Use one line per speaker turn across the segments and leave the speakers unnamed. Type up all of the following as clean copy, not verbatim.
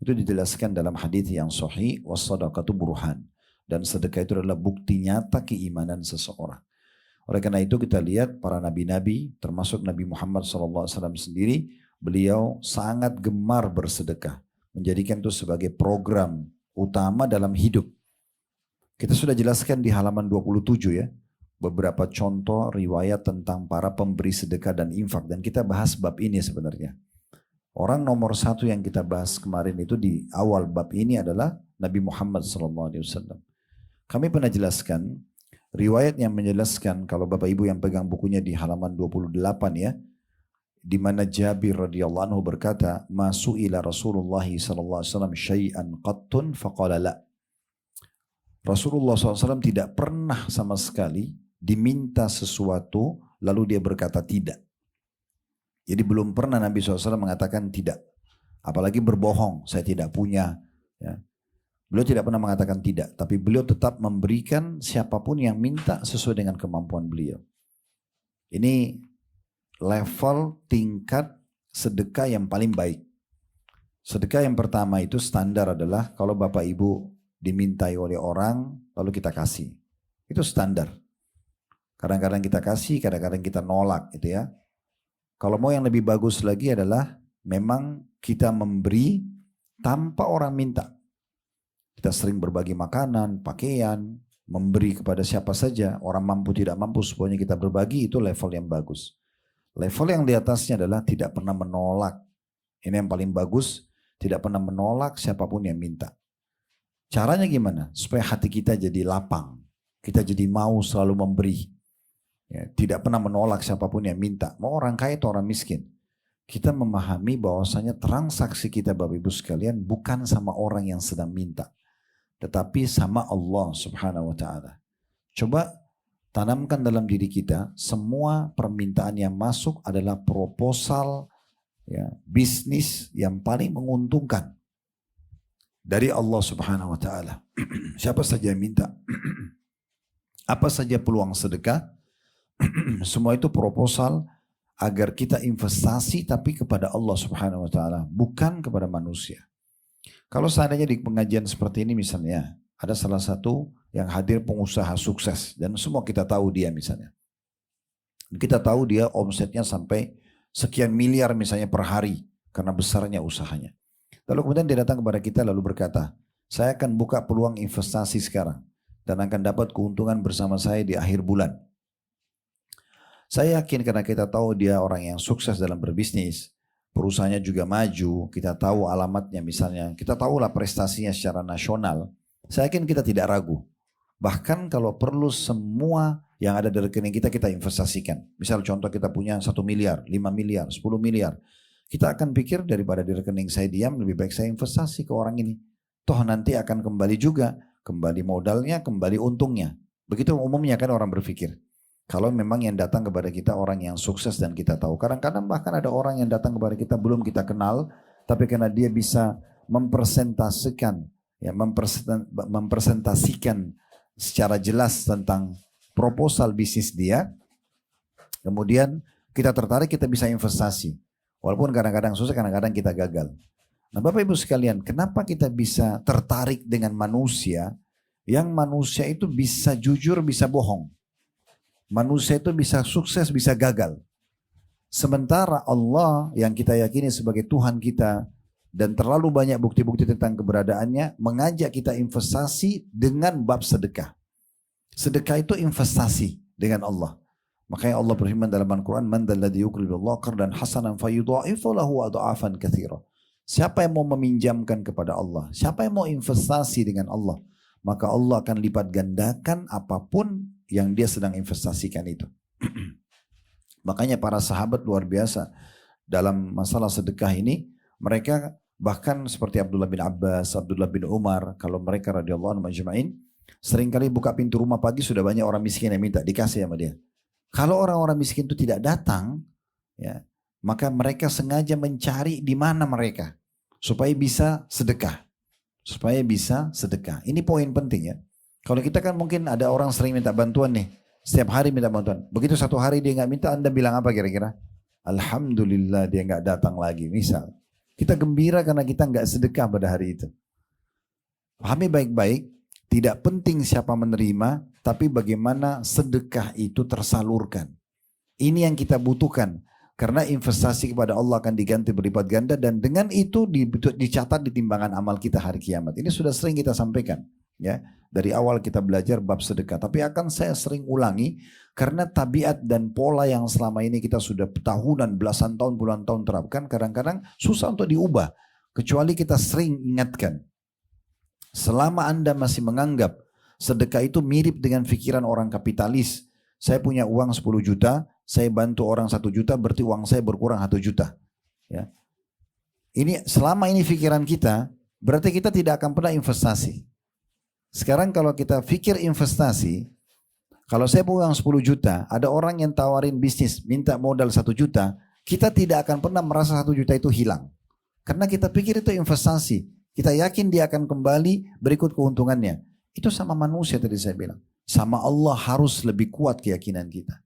Itu dijelaskan dalam hadis yang sahih, was-shadaqatu burhan. Dan sedekah itu adalah bukti nyata keimanan seseorang. Oleh karena itu kita lihat para nabi-nabi, termasuk Nabi Muhammad SAW sendiri, beliau sangat gemar bersedekah. Menjadikan itu sebagai program utama dalam hidup. Kita sudah jelaskan di halaman 27 ya, beberapa contoh riwayat tentang para pemberi sedekah dan infak. Dan kita bahas bab ini sebenarnya. Orang nomor satu yang kita bahas kemarin itu di awal bab ini adalah Nabi Muhammad SAW. Kami pernah jelaskan, riwayat yang menjelaskan kalau Bapak Ibu yang pegang bukunya di halaman 28 ya, di mana Jabir radhiyallahu anhu berkata, "Ma su'ila Rasulullah sallallahu alaihi wasallam syai'an qattun faqala la." Rasulullah SAW tidak pernah sama sekali diminta sesuatu lalu dia berkata tidak. Jadi belum pernah Nabi SAW mengatakan tidak. Apalagi berbohong, saya tidak punya. Ya. Beliau tidak pernah mengatakan tidak. Tapi beliau tetap memberikan siapapun yang minta sesuai dengan kemampuan beliau. Ini level tingkat sedekah yang paling baik. Sedekah yang pertama itu standar adalah kalau Bapak Ibu dimintai oleh orang lalu kita kasih. Itu standar. Kadang-kadang kita kasih, kadang-kadang kita nolak gitu ya. Kalau mau yang lebih bagus lagi adalah memang kita memberi tanpa orang minta. Kita sering berbagi makanan, pakaian, memberi kepada siapa saja. Orang mampu tidak mampu, semuanya kita berbagi, itu level yang bagus. Level yang di atasnya adalah tidak pernah menolak. Ini yang paling bagus, tidak pernah menolak siapapun yang minta. Caranya gimana? Supaya hati kita jadi lapang. Kita jadi mau selalu memberi. Ya, tidak pernah menolak siapapun yang minta. Mau orang kaya atau orang miskin. Kita memahami bahwasanya transaksi kita Bapak Ibu sekalian bukan sama orang yang sedang minta. Tetapi sama Allah Subhanahu wa ta'ala. Coba tanamkan dalam diri kita, semua permintaan yang masuk adalah proposal ya, bisnis yang paling menguntungkan dari Allah Subhanahu wa ta'ala. Siapa saja yang minta. Apa saja peluang sedekah. Semua itu proposal agar kita investasi tapi kepada Allah Subhanahu wa ta'ala, bukan kepada manusia. Kalau seandainya di pengajian seperti ini misalnya, ada salah satu yang hadir pengusaha sukses dan semua kita tahu dia misalnya. Kita tahu dia omsetnya sampai sekian miliar misalnya per hari karena besarnya usahanya. Lalu kemudian dia datang kepada kita lalu berkata, saya akan buka peluang investasi sekarang dan akan dapat keuntungan bersama saya di akhir bulan. Saya yakin karena kita tahu dia orang yang sukses dalam berbisnis, perusahaannya juga maju, kita tahu alamatnya misalnya, kita tahulah prestasinya secara nasional. Saya yakin kita tidak ragu. Bahkan kalau perlu semua yang ada di rekening kita, kita investasikan. Misal contoh kita punya 1 miliar, 5 miliar, 10 miliar. Kita akan pikir daripada di rekening saya diam, lebih baik saya investasi ke orang ini. Toh nanti akan kembali juga, kembali modalnya, kembali untungnya. Begitu umumnya kan orang berpikir. Kalau memang yang datang kepada kita orang yang sukses dan kita tahu. Kadang-kadang bahkan ada orang yang datang kepada kita belum kita kenal. Tapi karena dia bisa mempresentasikan, ya, mempresentasikan secara jelas tentang proposal bisnis dia. Kemudian kita tertarik, kita bisa investasi. Walaupun kadang-kadang susah, kadang-kadang kita gagal. Nah Bapak Ibu sekalian, kenapa kita bisa tertarik dengan manusia yang manusia itu bisa jujur, bisa bohong. Manusia itu bisa sukses, bisa gagal. Sementara Allah yang kita yakini sebagai Tuhan kita dan terlalu banyak bukti-bukti tentang keberadaannya mengajak kita investasi dengan bab sedekah. Sedekah itu investasi dengan Allah. Makanya Allah berfirman dalam Al-Quran, "Man dzalladzi yuqridu Allah qardan hasanan fayudha'ifu lahu adha'afan katsira." Siapa yang mau meminjamkan kepada Allah, siapa yang mau investasi dengan Allah, maka Allah akan lipat gandakan apapun yang dia sedang investasikan itu. Makanya para sahabat luar biasa dalam masalah sedekah ini, mereka bahkan seperti Abdullah bin Abbas, Abdullah bin Umar, kalau mereka radhiyallahu anhum ajma'in, seringkali buka pintu rumah pagi sudah banyak orang miskin yang minta dikasih sama dia. Kalau orang-orang miskin itu tidak datang, ya, maka mereka sengaja mencari di mana mereka supaya bisa sedekah. Supaya bisa sedekah. Ini poin penting ya. Kalau kita kan mungkin ada orang sering minta bantuan nih. Setiap hari minta bantuan. Begitu satu hari dia nggak minta, Anda bilang apa kira-kira? Alhamdulillah dia nggak datang lagi. Misal. Kita gembira karena kita nggak sedekah pada hari itu. Pahami baik-baik, tidak penting siapa menerima, tapi bagaimana sedekah itu tersalurkan. Ini yang kita butuhkan. Karena investasi kepada Allah akan diganti berlipat ganda dan dengan itu dicatat di timbangan amal kita hari kiamat. Ini sudah sering kita sampaikan. Ya, dari awal kita belajar bab sedekah. Tapi akan saya sering ulangi karena tabiat dan pola yang selama ini kita sudah tahunan, belasan tahun, puluhan tahun terapkan. Kadang-kadang susah untuk diubah. Kecuali kita sering ingatkan. Selama Anda masih menganggap sedekah itu mirip dengan pikiran orang kapitalis. Saya punya uang 10 juta, saya bantu orang 1 juta, berarti uang saya berkurang 1 juta. Ya. Selama ini pikiran kita, berarti kita tidak akan pernah investasi. Sekarang kalau kita pikir investasi, kalau saya punya uang 10 juta, ada orang yang tawarin bisnis, minta modal 1 juta, kita tidak akan pernah merasa 1 juta itu hilang. Karena kita pikir itu investasi. Kita yakin dia akan kembali berikut keuntungannya. Itu sama manusia tadi saya bilang. Sama Allah harus lebih kuat keyakinan kita.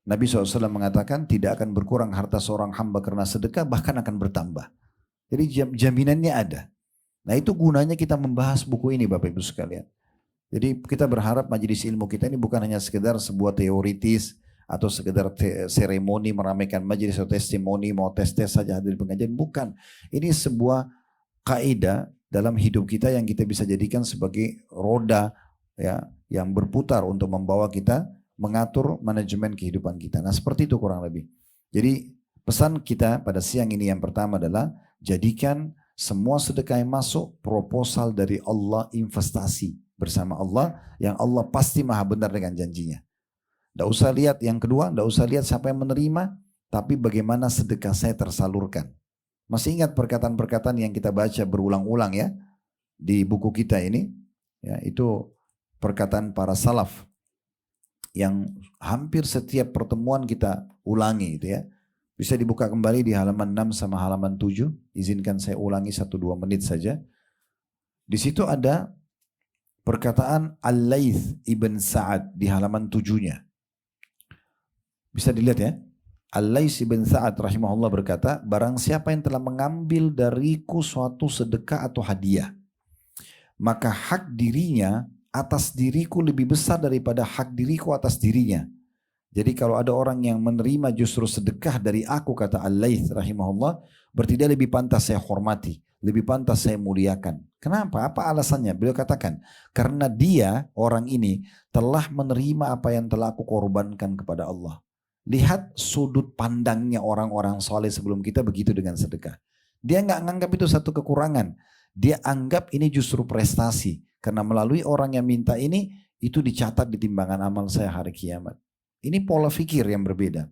Nabi SAW mengatakan tidak akan berkurang harta seorang hamba karena sedekah, bahkan akan bertambah. Jadi jaminannya ada. Nah itu gunanya kita membahas buku ini Bapak Ibu sekalian. Jadi kita berharap majelis ilmu kita ini bukan hanya sekedar sebuah teoritis atau sekedar seremoni meramaikan majelis atau testimoni, mau tes-tes saja hadir pengajian. Bukan. Ini sebuah kaidah dalam hidup kita yang kita bisa jadikan sebagai roda ya yang berputar untuk membawa kita mengatur manajemen kehidupan kita. Nah seperti itu kurang lebih. Jadi pesan kita pada siang ini yang pertama adalah jadikan semua sedekah yang masuk proposal dari Allah, investasi bersama Allah yang Allah pasti maha benar dengan janjinya. Tidak usah lihat yang kedua, tidak usah lihat siapa yang menerima, tapi bagaimana sedekah saya tersalurkan. Masih ingat perkataan-perkataan yang kita baca berulang-ulang ya di buku kita ini, ya itu perkataan para salaf yang hampir setiap pertemuan kita ulangi itu ya. Bisa dibuka kembali di halaman 6 sama halaman 7. Izinkan saya ulangi 1-2 menit saja. Di situ ada perkataan Al-Laits ibn Sa'ad di halaman 7-nya. Bisa dilihat ya. Al-Laits ibn Sa'ad rahimahullah berkata, barang siapa yang telah mengambil dariku suatu sedekah atau hadiah, maka hak dirinya atas diriku lebih besar daripada hak diriku atas dirinya. Jadi kalau ada orang yang menerima justru sedekah dari aku, kata Al-Laits rahimahullah, berarti dia lebih pantas saya hormati, lebih pantas saya muliakan. Kenapa? Apa alasannya? Beliau katakan, karena dia, orang ini, telah menerima apa yang telah aku korbankan kepada Allah. Lihat sudut pandangnya orang-orang soleh sebelum kita begitu dengan sedekah. Dia nggak menganggap itu satu kekurangan. Dia anggap ini justru prestasi. Karena melalui orang yang minta ini, itu dicatat di timbangan amal saya hari kiamat. Ini pola fikir yang berbeda.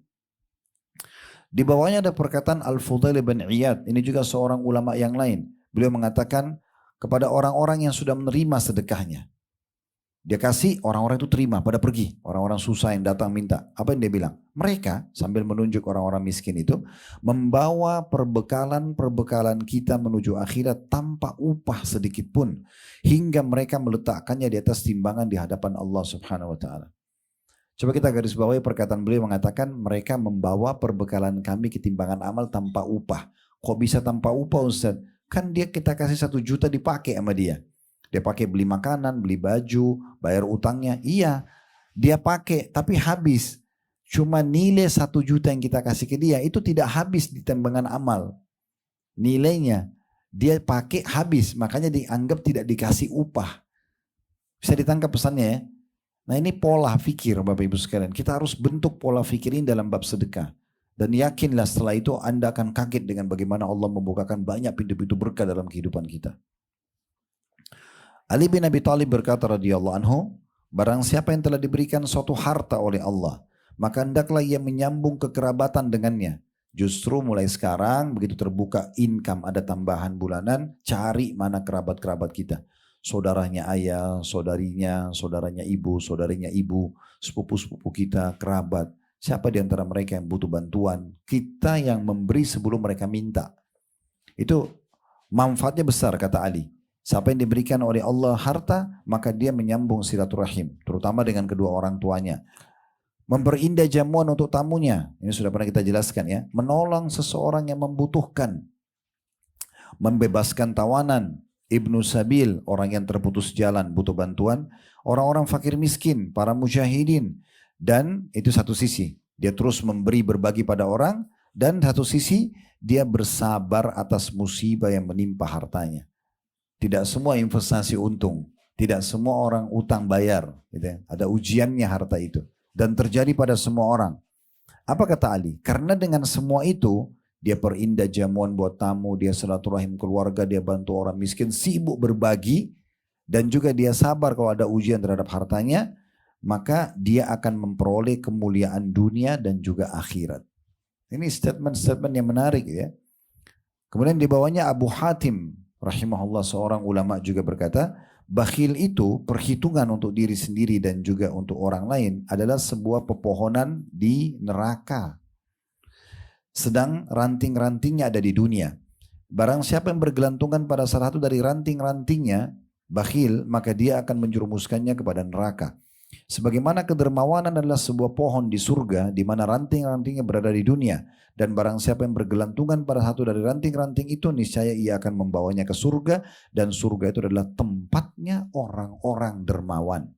Di bawahnya ada perkataan Al-Fudail bin Iyad. Ini juga seorang ulama yang lain. Beliau mengatakan kepada orang-orang yang sudah menerima sedekahnya. Dia kasih, orang-orang itu terima, pada pergi. Orang-orang susah yang datang minta. Apa yang dia bilang? Mereka, sambil menunjuk orang-orang miskin itu, membawa perbekalan kita menuju akhirat tanpa upah sedikit pun. Hingga mereka meletakkannya di atas timbangan di hadapan Allah subhanahu wa ta'ala. Coba kita garis bawahi perkataan beliau mengatakan, mereka membawa perbekalan kami ke timbangan amal tanpa upah. Kok bisa tanpa upah Ustaz? Kan kita kasih 1 juta dipakai sama dia. Dia pakai beli makanan, beli baju, bayar utangnya. Iya, dia pakai tapi habis. Cuma nilai 1 juta yang kita kasih ke dia itu tidak habis di timbangan amal. Nilainya dia pakai habis, makanya dianggap tidak dikasih upah. Bisa ditangkap pesannya ya. Nah ini pola fikir Bapak Ibu sekalian. Kita harus bentuk pola fikir ini dalam bab sedekah. Dan yakinlah setelah itu Anda akan kaget dengan bagaimana Allah membukakan banyak pintu-pintu berkah dalam kehidupan kita. Ali bin Abi Thalib berkata radhiyallahu anhu, barang siapa yang telah diberikan suatu harta oleh Allah, maka hendaklah ia menyambung kekerabatan dengannya. Justru mulai sekarang begitu terbuka income, ada tambahan bulanan, cari mana kerabat-kerabat kita. Saudaranya ayah, saudarinya, saudaranya ibu, saudarinya ibu, sepupu-sepupu kita, kerabat. Siapa di antara mereka yang butuh bantuan? Kita yang memberi sebelum mereka minta. Itu manfaatnya besar kata Ali. Siapa yang diberikan oleh Allah harta, maka dia menyambung silaturahim, terutama dengan kedua orang tuanya. Memperindah jamuan untuk tamunya, ini sudah pernah kita jelaskan ya. Menolong seseorang yang membutuhkan. membebaskan tawanan, ibnu sabil, orang yang terputus jalan butuh bantuan, orang-orang fakir miskin, para mujahidin. Dan itu satu sisi, dia terus memberi berbagi pada orang, dan satu sisi dia bersabar atas musibah yang menimpa hartanya. Tidak semua investasi untung, tidak semua orang utang bayar, gitu ya. Ada ujiannya harta itu, dan terjadi pada semua orang. Apa kata Ali? Karena dengan semua itu, dia perindah jamuan buat tamu, dia silaturahim keluarga, dia bantu orang miskin, sibuk berbagi, dan juga dia sabar kalau ada ujian terhadap hartanya, maka dia akan memperoleh kemuliaan dunia dan juga akhirat. Ini statement-statement yang menarik ya. Kemudian di bawahnya Abu Hatim rahimahullah, seorang ulama juga berkata, bakhil itu perhitungan untuk diri sendiri dan juga untuk orang lain adalah sebuah pepohonan di neraka. Sedang ranting-rantingnya ada di dunia. Barang siapa yang bergelantungan pada salah satu dari ranting-rantingnya, bakhil, maka dia akan menjerumuskannya kepada neraka. Sebagaimana kedermawanan adalah sebuah pohon di surga, di mana ranting-rantingnya berada di dunia. Dan barang siapa yang bergelantungan pada satu dari ranting-ranting itu, niscaya ia akan membawanya ke surga. Dan surga itu adalah tempatnya orang-orang dermawan.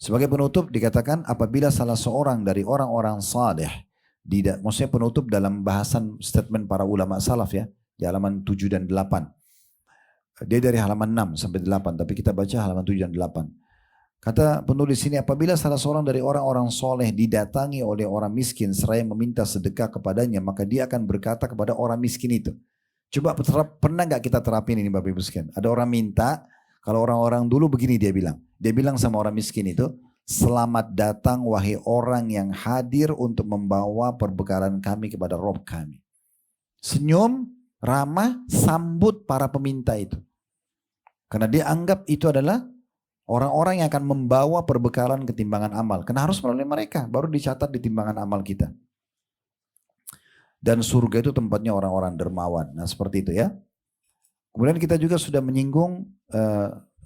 Sebagai penutup dikatakan, apabila salah seorang dari orang-orang saleh, maksudnya penutup dalam bahasan statement para ulama salaf ya, di halaman 7 dan 8. Dia dari halaman 6 sampai 8, tapi kita baca halaman 7 dan 8. Kata penulis ini, apabila salah seorang dari orang-orang soleh didatangi oleh orang miskin seraya meminta sedekah kepadanya, maka dia akan berkata kepada orang miskin itu. Coba pernah gak kita terapin ini Bapak Ibu sekalian? Ada orang minta, kalau orang-orang dulu begini dia bilang. Dia bilang sama orang miskin itu, selamat datang wahai orang yang hadir untuk membawa perbekalan kami kepada Rob kami. Senyum, ramah, sambut para peminta itu. Karena dia anggap itu adalah orang-orang yang akan membawa perbekalan ke timbangan amal. Karena harus melalui mereka, baru dicatat di timbangan amal kita. Dan surga itu tempatnya orang-orang dermawan. Nah seperti itu ya. Kemudian kita juga sudah menyinggung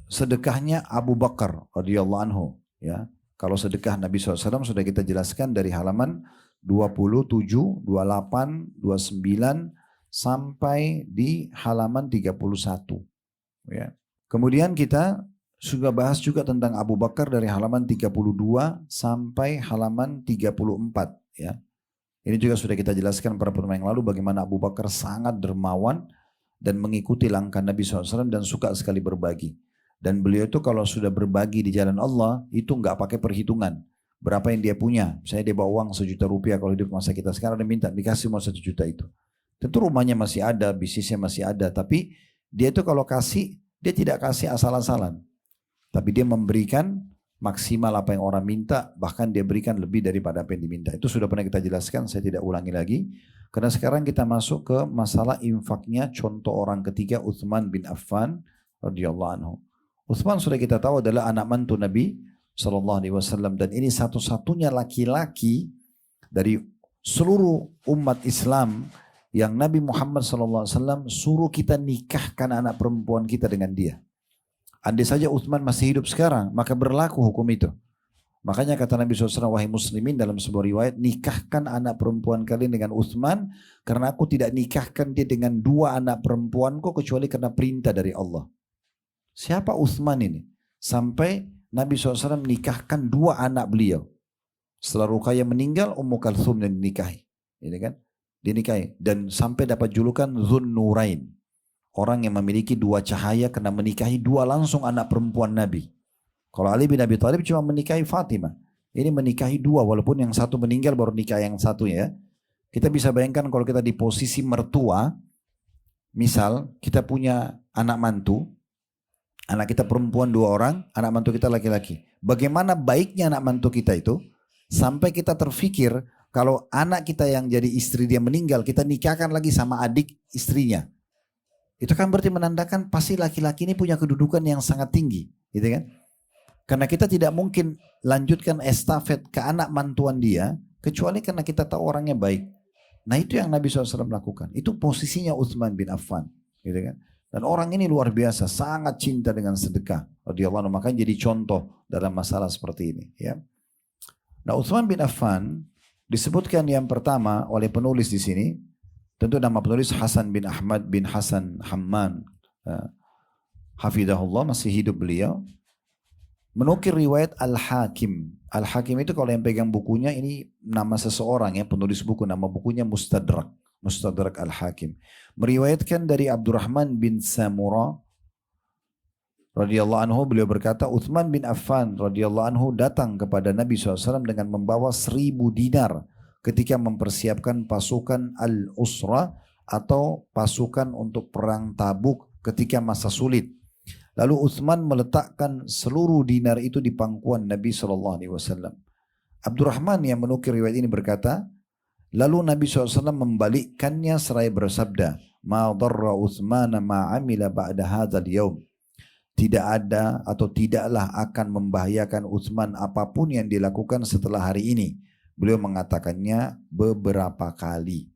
sedekahnya Abu Bakar radhiyallahu anhu. Ya. Kalau sedekah Nabi SAW sudah kita jelaskan dari halaman 27, 28, 29 sampai di halaman 31. Ya. Kemudian kita sudah bahas juga tentang Abu Bakar dari halaman 32 sampai halaman 34 ya. Ini juga sudah kita jelaskan pada pertemuan yang lalu bagaimana Abu Bakar sangat dermawan dan mengikuti langkah Nabi SAW dan suka sekali berbagi. Dan beliau itu kalau sudah berbagi di jalan Allah itu nggak pakai perhitungan. Berapa yang dia punya. Misalnya dia bawa uang 1 juta rupiah kalau hidup masa kita sekarang dia minta dikasih mau 1 juta itu. Tentu rumahnya masih ada, bisnisnya masih ada. Tapi dia itu kalau kasih, dia tidak kasih asal-asalan. Tapi dia memberikan maksimal apa yang orang minta, bahkan dia berikan lebih daripada apa yang diminta. Itu sudah pernah kita jelaskan, saya tidak ulangi lagi. Karena sekarang kita masuk ke masalah infaknya contoh orang ketiga Utsman bin Affan radhiyallahu anhu. Utsman sudah kita tahu adalah anak mantu Nabi SAW dan ini satu-satunya laki-laki dari seluruh umat Islam yang Nabi Muhammad SAW suruh kita nikahkan anak perempuan kita dengan dia. Andai saja Utsman masih hidup sekarang, maka berlaku hukum itu. Makanya kata Nabi SAW, wahai muslimin dalam sebuah riwayat, nikahkan anak perempuan kalian dengan Utsman, karena aku tidak nikahkan dia dengan 2 anak perempuanku, kecuali karena perintah dari Allah. Siapa Utsman ini? Sampai Nabi SAW menikahkan 2 anak beliau. Setelah Ruqayyah meninggal, Ummu Kalthum yang dinikahi. Ini kan? Dinikahi. Dan sampai dapat julukan Dzun Nurain. Orang yang memiliki 2 cahaya karena menikahi 2 langsung anak perempuan Nabi. Kalau Ali bin Abi Thalib cuma menikahi Fatimah. Ini menikahi 2 walaupun yang satu meninggal baru nikah yang satu ya. Kita bisa bayangkan kalau kita di posisi mertua. Misal kita punya anak mantu. Anak kita perempuan 2 orang, anak mantu kita laki-laki. Bagaimana baiknya anak mantu kita itu. Sampai kita terfikir kalau anak kita yang jadi istri dia meninggal. Kita nikahkan lagi sama adik istrinya. Itu kan berarti menandakan pasti laki-laki ini punya kedudukan yang sangat tinggi, gitu kan? Karena kita tidak mungkin lanjutkan estafet ke anak mantuan dia, kecuali karena kita tahu orangnya baik. Nah itu yang Nabi SAW lakukan. Itu posisinya Utsman bin Affan, gitu kan? Dan orang ini luar biasa, sangat cinta dengan sedekah. Radhiyallahu anhu, makanya jadi contoh dalam masalah seperti ini. Ya. Nah Utsman bin Affan disebutkan yang pertama oleh penulis di sini. Tentu nama penulis Hasan bin Ahmad bin Hasan Hamman. Hafidahullah, masih hidup beliau. Menukir riwayat Al-Hakim. Al-Hakim itu kalau yang pegang bukunya ini nama seseorang ya, penulis buku, nama bukunya Mustadrak. Mustadrak Al-Hakim. Meriwayatkan dari Abdurrahman bin Samura radhiyallahu anhu, beliau berkata, Uthman bin Affan radhiyallahu anhu datang kepada Nabi SAW dengan membawa 1000 dinar ketika mempersiapkan pasukan Al-Usra atau pasukan untuk perang Tabuk ketika masa sulit. Lalu Uthman meletakkan seluruh dinar itu di pangkuan Nabi SAW. Abdurrahman yang menukir riwayat ini berkata, lalu Nabi SAW membalikkannya seraya bersabda, Ma dharra Uthman ma amila ba'da hadzal yaum. Tidak ada atau tidaklah akan membahayakan Uthman apapun yang dilakukan setelah hari ini. Beliau mengatakannya beberapa kali.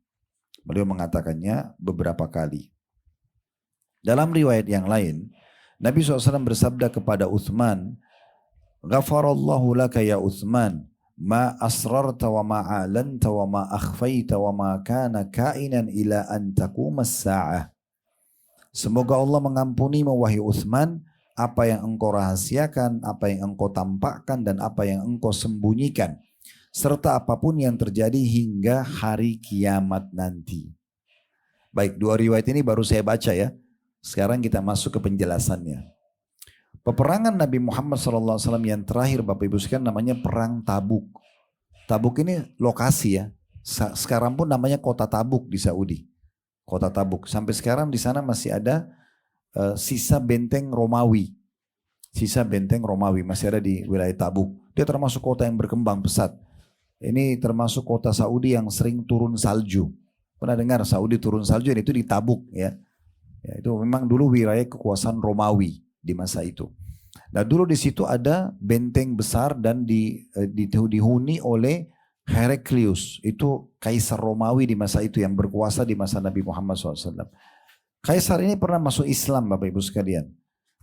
Dalam riwayat yang lain, Nabi SAW bersabda kepada Uthman, Ghafarallahu laka ya Uthman, ma asrarta wa ma a'lanta wa ma akhfaita wa ma kana kainan ila an taqumas sa'ah. Semoga Allah mengampunimu wahai Uthman, apa yang engkau rahasiakan, apa yang engkau tampakkan, dan apa yang engkau sembunyikan, serta apapun yang terjadi hingga hari kiamat nanti. Baik, dua riwayat ini baru saya baca ya. Sekarang kita masuk ke penjelasannya. Peperangan Nabi Muhammad SAW yang terakhir Bapak Ibu sekalian namanya Perang Tabuk. Tabuk ini lokasi ya. Sekarang pun namanya Kota Tabuk di Saudi. Kota Tabuk. Sampai sekarang di sana masih ada sisa benteng Romawi. Masih ada di wilayah Tabuk. Dia termasuk kota yang berkembang pesat. Ini termasuk kota Saudi yang sering turun salju. Pernah dengar Saudi turun salju? Itu di Tabuk ya. Ya, itu memang dulu wilayah kekuasaan Romawi di masa itu. Nah dulu di situ ada benteng besar dan dihuni oleh Heraklius. Itu kaisar Romawi di masa itu yang berkuasa di masa Nabi Muhammad SAW. Kaisar ini pernah masuk Islam Bapak Ibu sekalian.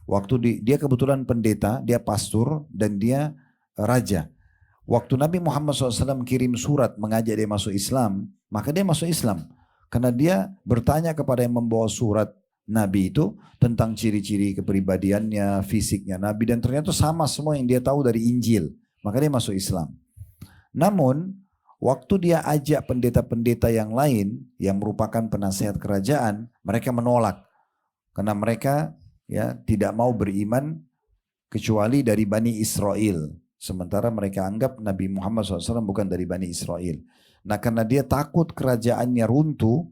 Waktu dia kebetulan pendeta, dia pastor dan dia raja. Waktu Nabi Muhammad SAW kirim surat mengajak dia masuk Islam, maka dia masuk Islam. Karena dia bertanya kepada yang membawa surat Nabi itu tentang ciri-ciri kepribadiannya, fisiknya Nabi, dan ternyata sama semua yang dia tahu dari Injil. Maka dia masuk Islam. Namun waktu dia ajak pendeta-pendeta yang lain yang merupakan penasehat kerajaan, mereka menolak. Karena mereka ya tidak mau beriman kecuali dari Bani Israel. Sementara mereka anggap Nabi Muhammad SAW bukan dari Bani Israel. Nah karena dia takut kerajaannya runtuh,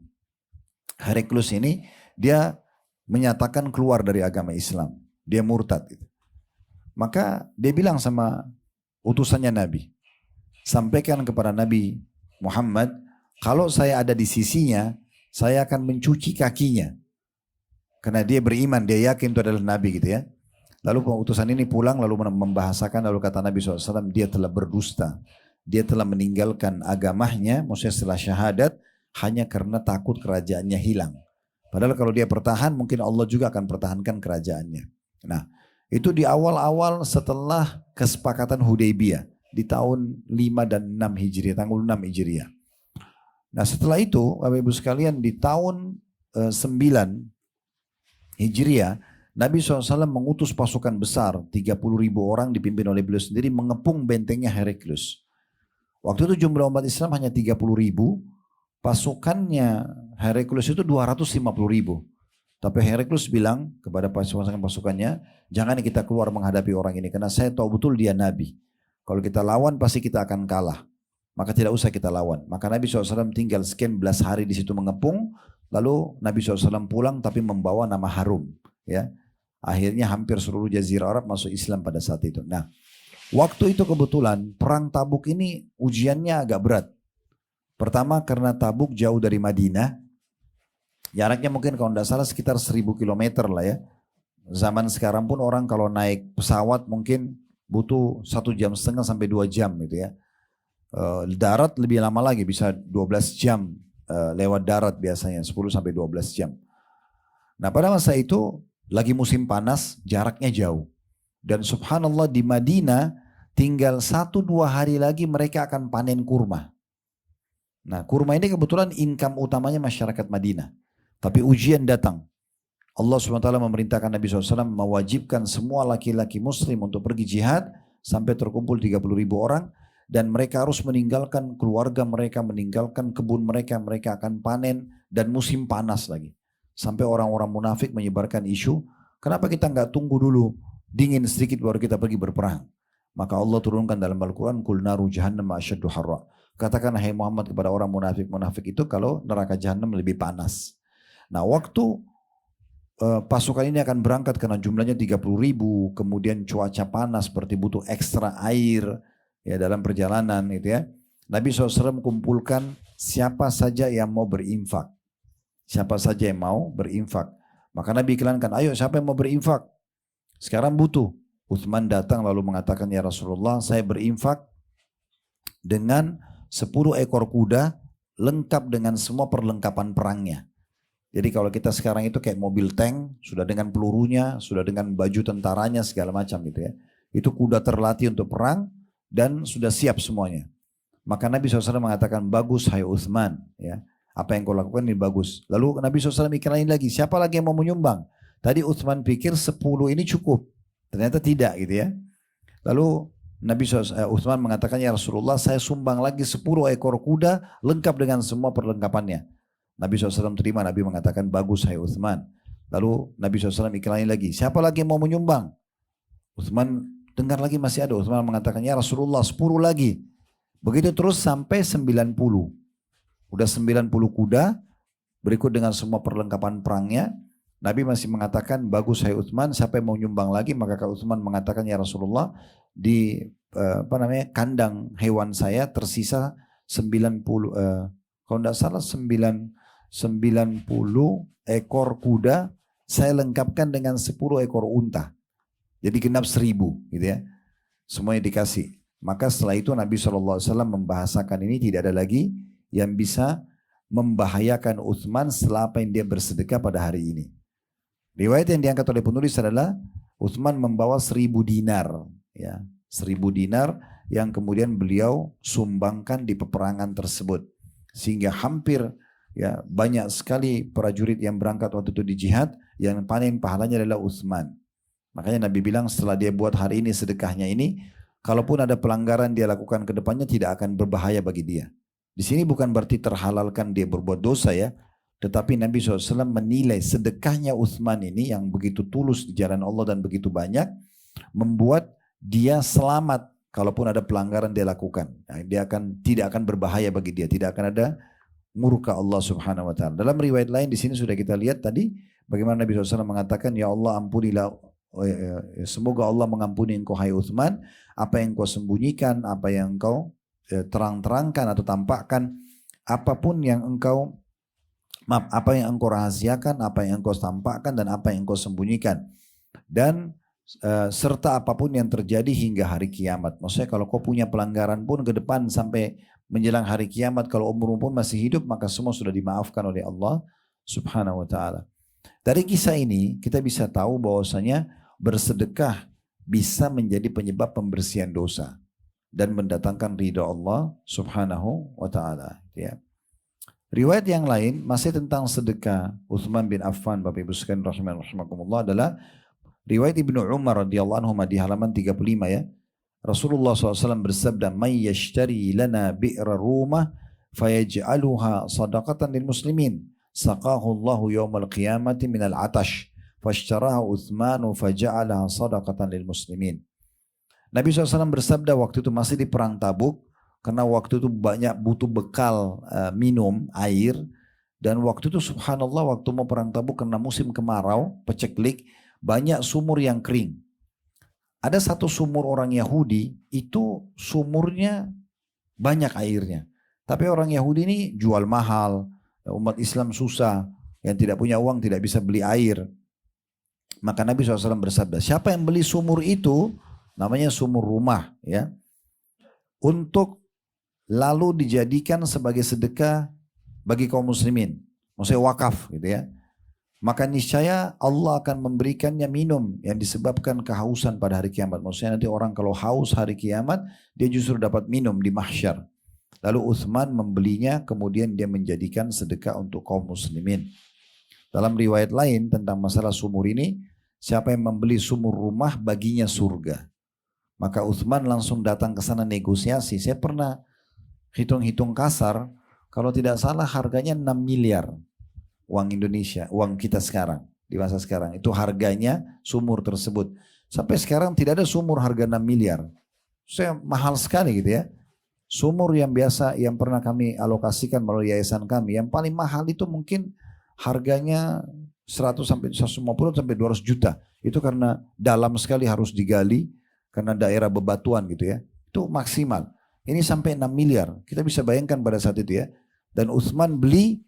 Heraklius ini dia menyatakan keluar dari agama Islam. Dia murtad. Maka dia bilang sama utusannya Nabi, sampaikan kepada Nabi Muhammad, kalau saya ada di sisinya, saya akan mencuci kakinya. Karena dia beriman, dia yakin itu adalah Nabi gitu ya. Lalu utusan ini pulang lalu membahasakan, lalu kata Nabi SAW, dia telah berdusta. Dia telah meninggalkan agamanya, maksudnya setelah syahadat, hanya karena takut kerajaannya hilang. Padahal kalau dia bertahan, mungkin Allah juga akan pertahankan kerajaannya. Nah, itu di awal-awal setelah kesepakatan Hudaybiyah. Di tahun 5 dan 6 Hijriah, tanggal 6 Hijriah. Nah setelah itu, Bapak Ibu sekalian, di tahun 9 Hijriah, Nabi SAW mengutus pasukan besar, 30.000 orang dipimpin oleh beliau sendiri, mengepung bentengnya Heraklius. Waktu itu jumlah umat Islam hanya 30.000, pasukannya Heraklius itu 250.000. Tapi Heraklius bilang kepada pasukannya, jangan kita keluar menghadapi orang ini, karena saya tahu betul dia Nabi. Kalau kita lawan pasti kita akan kalah. Maka tidak usah kita lawan. Maka Nabi SAW tinggal sekian belas hari di situ mengepung. Lalu Nabi SAW pulang tapi membawa nama harum. Ya, akhirnya hampir seluruh Jazirah Arab masuk Islam pada saat itu. Nah, waktu itu kebetulan perang Tabuk ini ujiannya agak berat. Pertama karena Tabuk jauh dari Madinah. Jaraknya mungkin kalau tidak salah sekitar 1000 km lah ya. Zaman sekarang pun orang kalau naik pesawat mungkin butuh 1,5 jam sampai 2 jam gitu ya. Darat lebih lama lagi, bisa 12 jam lewat darat biasanya, 10 sampai 12 jam. Nah pada masa itu lagi musim panas, jaraknya jauh. Dan subhanallah di Madinah tinggal 1-2 hari lagi mereka akan panen kurma. Nah kurma ini kebetulan income utamanya masyarakat Madinah. Tapi ujian datang. Allah SWT memerintahkan Nabi SAW mewajibkan semua laki-laki muslim untuk pergi jihad sampai terkumpul 30.000 orang. Dan mereka harus meninggalkan keluarga mereka, meninggalkan kebun mereka, mereka akan panen dan musim panas lagi. Sampai orang-orang munafik menyebarkan isu, kenapa kita nggak tunggu dulu dingin sedikit baru kita pergi berperang. Maka Allah turunkan dalam Al-Quran, Qul naru jahannam asyaddu harra. Katakan hai Muhammad kepada orang munafik-munafik itu kalau neraka jahannam lebih panas. Nah waktu pasukan ini akan berangkat karena jumlahnya 30.000, kemudian cuaca panas seperti butuh ekstra air ya dalam perjalanan gitu ya. Nabi SAW kumpulkan siapa saja yang mau berinfak. Siapa saja yang mau berinfak. Maka Nabi iklankan, ayo siapa yang mau berinfak? Sekarang butuh. Uthman datang lalu mengatakan, ya Rasulullah saya berinfak dengan 10 ekor kuda lengkap dengan semua perlengkapan perangnya. Jadi kalau kita sekarang itu kayak mobil tank, sudah dengan pelurunya, sudah dengan baju tentaranya segala macam gitu ya. Itu kuda terlatih untuk perang dan sudah siap semuanya. Maka Nabi SAW mengatakan, bagus hai Uthman. Ya. Apa yang kau lakukan ini bagus. Lalu Nabi SAW ikrarin lagi, siapa lagi yang mau menyumbang? Tadi Uthman pikir 10 ini cukup. Ternyata tidak gitu ya. Lalu Uthman mengatakan, ya Rasulullah saya sumbang lagi 10 ekor kuda lengkap dengan semua perlengkapannya. Nabi SAW terima, Nabi mengatakan bagus hai Uthman. Lalu Nabi SAW ikrarin lagi, siapa lagi yang mau menyumbang? Uthman dengar lagi masih ada. Uthman mengatakan, ya Rasulullah 10 lagi. Begitu terus sampai 90. Udah 90 kuda berikut dengan semua perlengkapan perangnya. Nabi masih mengatakan bagus hai Uthman, siapa yang mau nyumbang lagi? Maka Uthman mengatakan, ya Rasulullah di kandang hewan saya tersisa 90 kalau tidak salah 90 ekor kuda saya lengkapkan dengan 10 ekor unta. Jadi genap 1.000 gitu ya. Semuanya dikasih. Maka setelah itu Nabi SAW membahasakan ini tidak ada lagi yang bisa membahayakan Uthman setelah apa yang dia bersedekah pada hari ini. Riwayat yang diangkat oleh penulis adalah Uthman membawa 1.000 dinar. Ya, 1.000 dinar yang kemudian beliau sumbangkan di peperangan tersebut. Sehingga hampir ya banyak sekali prajurit yang berangkat waktu itu di jihad yang panen pahalanya adalah Uthman. Makanya Nabi bilang setelah dia buat hari ini sedekahnya ini, kalaupun ada pelanggaran dia lakukan ke depannya tidak akan berbahaya bagi dia. Di sini bukan berarti terhalalkan dia berbuat dosa ya, tetapi Nabi SAW menilai sedekahnya Uthman ini yang begitu tulus di jalan Allah dan begitu banyak, membuat dia selamat kalaupun ada pelanggaran dia lakukan. Nah, dia tidak akan berbahaya bagi dia, tidak akan ada murka Allah Subhanahu wa taala. Dalam riwayat lain di sini sudah kita lihat tadi bagaimana Nabi SAW mengatakan, ya Allah ampunilah, semoga Allah mengampuni engkau hai Uthman, apa yang engkau sembunyikan, apa yang engkau terang-terangkan atau tampakkan, apapun yang engkau apa yang engkau rahasiakan, apa yang engkau tampakkan dan apa yang engkau sembunyikan. Dan serta apapun yang terjadi hingga hari kiamat. Maksudnya kalau kau punya pelanggaran pun ke depan sampai menjelang hari kiamat, kalau umur pun masih hidup, maka semua sudah dimaafkan oleh Allah Subhanahu wa taala. Dari kisah ini kita bisa tahu bahwasanya bersedekah bisa menjadi penyebab pembersihan dosa dan mendatangkan ridha Allah Subhanahu wa taala, ya. Riwayat yang lain masih tentang sedekah Uthman bin Affan, Bapak Ibu sekalian rahimakumullah, adalah riwayat Ibnu Umar radhiyallahu anhu di halaman 35 ya. Rasulullah SAW bersabda, "May yashtari lana bi'ra rumah fayaj'aluha sadaqatan lil muslimin, saqahu Allahu yawmal qiyamati minal atash, fashtaraha Uthman faja'alaha sadaqatan lil muslimin." Nabi SAW bersabda waktu itu masih di perang Tabuk, karena waktu itu banyak butuh bekal minum air, dan waktu itu subhanallah waktu mau perang Tabuk karena musim kemarau peceklik, banyak sumur yang kering. Ada satu sumur orang Yahudi, itu sumurnya banyak airnya. Tapi orang Yahudi ini jual mahal, umat Islam susah, yang tidak punya uang tidak bisa beli air. Maka Nabi SAW bersabda, siapa yang beli sumur itu, namanya sumur rumah ya, untuk lalu dijadikan sebagai sedekah bagi kaum muslimin, maksudnya wakaf gitu ya, maka niscaya Allah akan memberikannya minum yang disebabkan kehausan pada hari kiamat. Maksudnya nanti orang kalau haus hari kiamat, dia justru dapat minum di mahsyar. Lalu Utsman membelinya, kemudian dia menjadikan sedekah untuk kaum muslimin. Dalam riwayat lain tentang masalah sumur ini, siapa yang membeli sumur rumah baginya surga. Maka Utsman langsung datang ke sana negosiasi. Saya pernah hitung-hitung kasar, kalau tidak salah harganya 6 miliar uang Indonesia, uang kita sekarang, di masa sekarang. Itu harganya sumur tersebut. Sampai sekarang tidak ada sumur harga 6 miliar. Saya mahal sekali gitu ya. Sumur yang biasa yang pernah kami alokasikan melalui yayasan kami, yang paling mahal itu mungkin harganya 100 sampai 150 sampai 200 juta. Itu karena dalam sekali harus digali, karena daerah bebatuan gitu ya. Itu maksimal. Ini sampai 6 miliar. Kita bisa bayangkan pada saat itu ya. Dan Utsman beli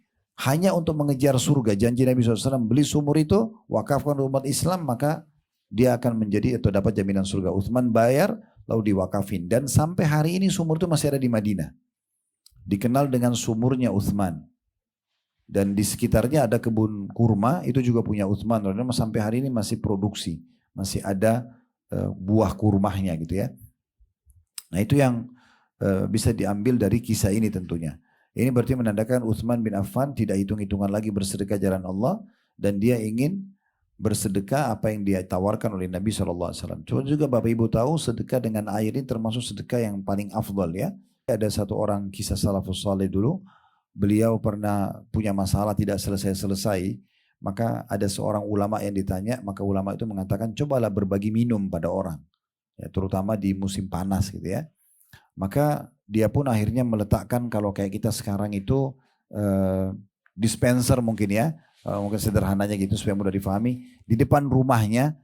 hanya untuk mengejar surga. Janji Nabi SAW, beli sumur itu, wakafkan umat Islam, maka dia akan menjadi atau dapat jaminan surga. Utsman bayar, lalu diwakafin. Dan sampai hari ini sumur itu masih ada di Madinah. Dikenal dengan sumurnya Utsman. Dan di sekitarnya ada kebun kurma, itu juga punya Utsman. Dan sampai hari ini masih produksi. Masih ada buah kurmahnya gitu ya. Nah itu yang bisa diambil dari kisah ini tentunya. Ini berarti menandakan Utsman bin Affan tidak hitung-hitungan lagi bersedekah jalan Allah. Dan dia ingin bersedekah apa yang dia tawarkan oleh Nabi SAW. Cuma juga Bapak Ibu tahu sedekah dengan air ini termasuk sedekah yang paling afdal ya. Ada satu orang kisah salafus saleh dulu, beliau pernah punya masalah tidak selesai-selesai, maka ada seorang ulama yang ditanya, maka ulama itu mengatakan cobalah berbagi minum pada orang, ya, terutama di musim panas gitu ya. Maka dia pun akhirnya meletakkan kalau kayak kita sekarang itu dispenser mungkin ya, mungkin sederhananya gitu supaya mudah difahami, di depan rumahnya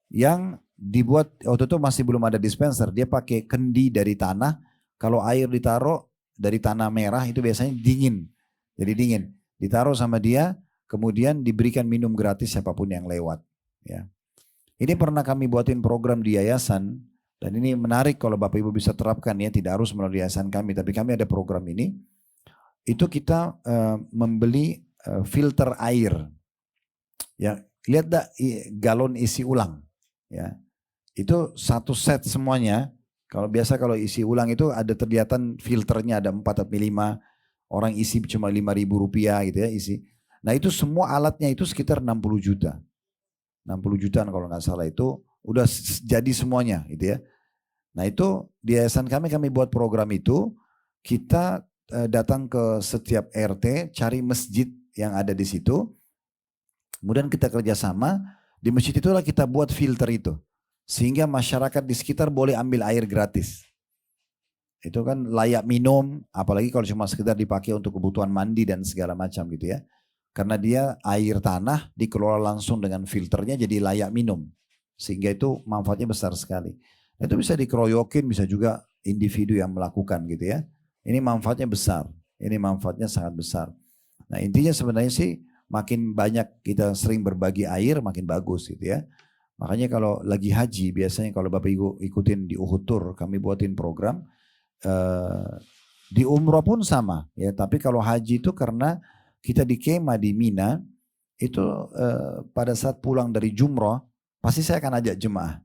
yang dibuat waktu itu masih belum ada dispenser, dia pakai kendi dari tanah, kalau air ditaruh dari tanah merah itu biasanya dingin, jadi dingin, ditaruh sama dia, kemudian diberikan minum gratis siapapun yang lewat. Ya. Ini pernah kami buatin program di yayasan, dan ini menarik kalau Bapak Ibu bisa terapkan ya, tidak harus melalui yayasan kami, tapi kami ada program ini, itu kita membeli filter air, ya lihat dah galon isi ulang, ya itu satu set semuanya. Kalau biasa kalau isi ulang itu ada terlihatan filternya ada 4 atau 5, orang isi cuma 5.000 rupiah gitu ya isi. Nah itu semua alatnya itu sekitar 60 juta, 60 jutaan kalau nggak salah itu udah jadi semuanya gitu ya. Nah itu di yayasan kami buat program itu, kita datang ke setiap RT cari masjid yang ada di situ, kemudian kita kerjasama di masjid itulah kita buat filter itu, sehingga masyarakat di sekitar boleh ambil air gratis. Itu kan layak minum, apalagi kalau cuma sekedar dipakai untuk kebutuhan mandi dan segala macam gitu ya. Karena dia air tanah dikelola langsung dengan filternya jadi layak minum, sehingga itu manfaatnya besar sekali. Itu bisa dikeroyokin, bisa juga individu yang melakukan gitu ya. Ini manfaatnya besar, ini manfaatnya sangat besar. Nah intinya sebenarnya sih makin banyak kita sering berbagi air makin bagus gitu ya. Makanya kalau lagi haji biasanya kalau Bapak Ibu ikutin di Uhud Tour kami buatin program. Di umroh pun sama ya. Tapi kalau haji itu karena kita di kemah di Mina itu pada saat pulang dari jumroh pasti saya akan ajak jemaah.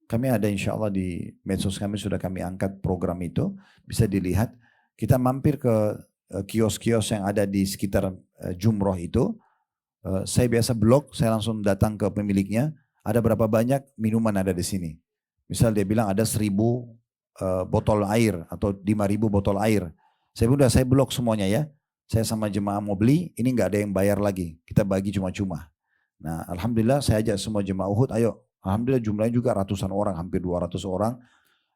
Kami ada insya Allah di medsos kami sudah kami angkat program itu, bisa dilihat. Kita mampir ke kios-kios yang ada di sekitar jumroh itu. Saya biasa blog, saya langsung datang ke pemiliknya. Ada berapa banyak minuman ada di sini. Misal dia bilang ada 1.000 botol air atau 5.000 botol air. Saya blok semuanya ya. Saya sama jemaah mau beli, ini nggak ada yang bayar lagi. Kita bagi cuma-cuma. Nah alhamdulillah saya ajak semua jemaah Uhud, ayo. Alhamdulillah jumlahnya juga ratusan orang, hampir 200 orang.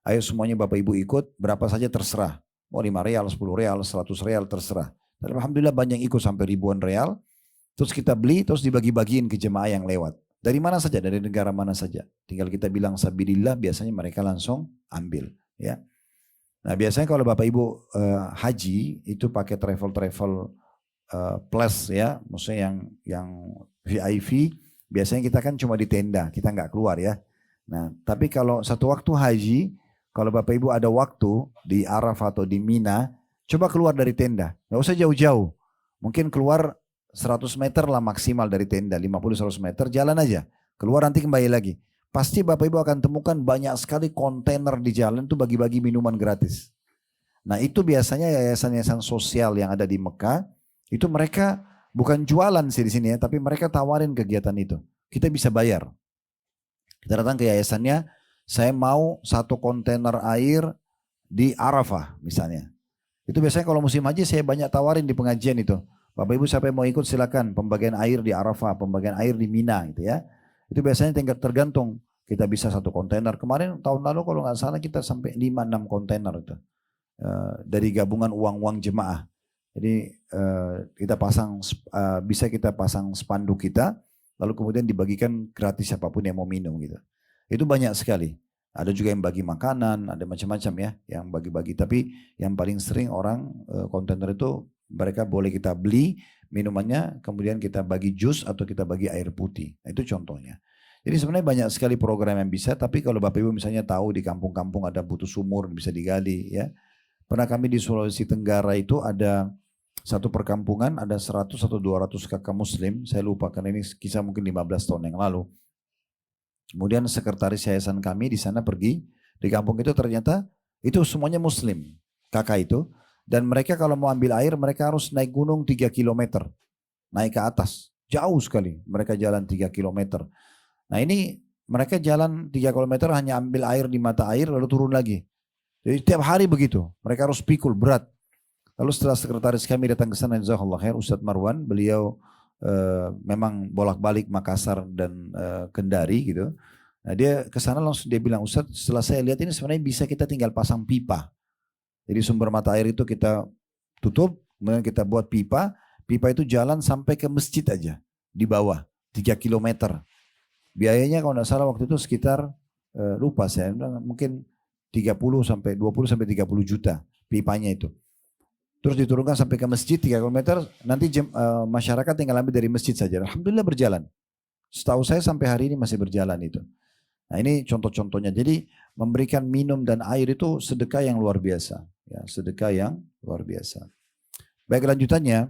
Ayo semuanya Bapak Ibu ikut, berapa saja terserah. Mau 5 real, 10 real, 100 real terserah. Dan alhamdulillah banyak ikut sampai ribuan real. Terus kita beli, terus dibagi-bagiin ke jemaah yang lewat. Dari mana saja, dari negara mana saja. Tinggal kita bilang sabilillah, biasanya mereka langsung ambil. Ya. Nah biasanya kalau Bapak Ibu haji, itu pakai travel plus ya. Maksudnya yang VIP, biasanya kita kan cuma di tenda, kita nggak keluar ya. Nah tapi kalau satu waktu haji, kalau Bapak Ibu ada waktu di Arafah atau di Mina, coba keluar dari tenda. Nggak usah jauh-jauh. Mungkin keluar 100 meter lah maksimal dari tenda, 50-100 meter, jalan aja. Keluar nanti kembali lagi. Pasti Bapak Ibu akan temukan banyak sekali kontainer di jalan itu bagi-bagi minuman gratis. Nah itu biasanya yayasan-yayasan sosial yang ada di Mekah, itu mereka bukan jualan sih di sini ya, tapi mereka tawarin kegiatan itu. Kita bisa bayar. Kita datang ke yayasannya, saya mau 1 kontainer air di Arafah misalnya. Itu biasanya kalau musim haji saya banyak tawarin di pengajian itu. Bapak Ibu siapa yang mau ikut silakan, pembagian air di Arafah, pembagian air di Mina gitu ya. Itu biasanya tinggal tergantung, kita bisa 1 kontainer. Kemarin tahun lalu kalau nggak salah kita sampai 5-6 kontainer itu. Dari gabungan uang-uang jemaah. Jadi kita pasang, bisa kita pasang spanduk kita, lalu kemudian dibagikan gratis siapapun yang mau minum gitu. Itu banyak sekali. Ada juga yang bagi makanan, ada macam-macam ya, yang bagi-bagi. Tapi yang paling sering orang kontainer itu mereka boleh kita beli minumannya, kemudian kita bagi jus atau kita bagi air putih. Nah, itu contohnya. Jadi sebenarnya banyak sekali program yang bisa, tapi kalau Bapak Ibu misalnya tahu di kampung-kampung ada butuh sumur bisa digali ya. Pernah kami di Sulawesi Tenggara itu ada satu perkampungan, ada 100 atau 200 kakak muslim, saya lupa karena ini kisah mungkin 15 tahun yang lalu. Kemudian sekretaris yayasan kami di sana pergi, di kampung itu ternyata itu semuanya muslim, kakak itu. Dan mereka kalau mau ambil air mereka harus naik gunung 3 kilometer, naik ke atas. Jauh sekali mereka jalan 3 kilometer. Nah ini mereka jalan 3 kilometer hanya ambil air di mata air lalu turun lagi. Jadi tiap hari begitu, mereka harus pikul berat. Lalu setelah sekretaris kami datang ke sana, jazakallahu khair, Ustadz Marwan, beliau memang bolak-balik Makassar dan Kendari gitu. Nah dia ke sana langsung dia bilang, Ustadz setelah saya lihat ini sebenarnya bisa kita tinggal pasang pipa. Jadi sumber mata air itu kita tutup, kemudian kita buat pipa, pipa itu jalan sampai ke masjid aja, di bawah, 3 kilometer. Biayanya kalau tidak salah waktu itu sekitar, lupa saya, mungkin 30 sampai 20 sampai 30 juta pipanya itu. Terus diturunkan sampai ke masjid 3 kilometer, nanti masyarakat tinggal ambil dari masjid saja. Alhamdulillah berjalan. Setahu saya sampai hari ini masih berjalan itu. Nah ini contoh-contohnya. Jadi memberikan minum dan air itu sedekah yang luar biasa. Ya, sedekah yang luar biasa. Baik lanjutannya,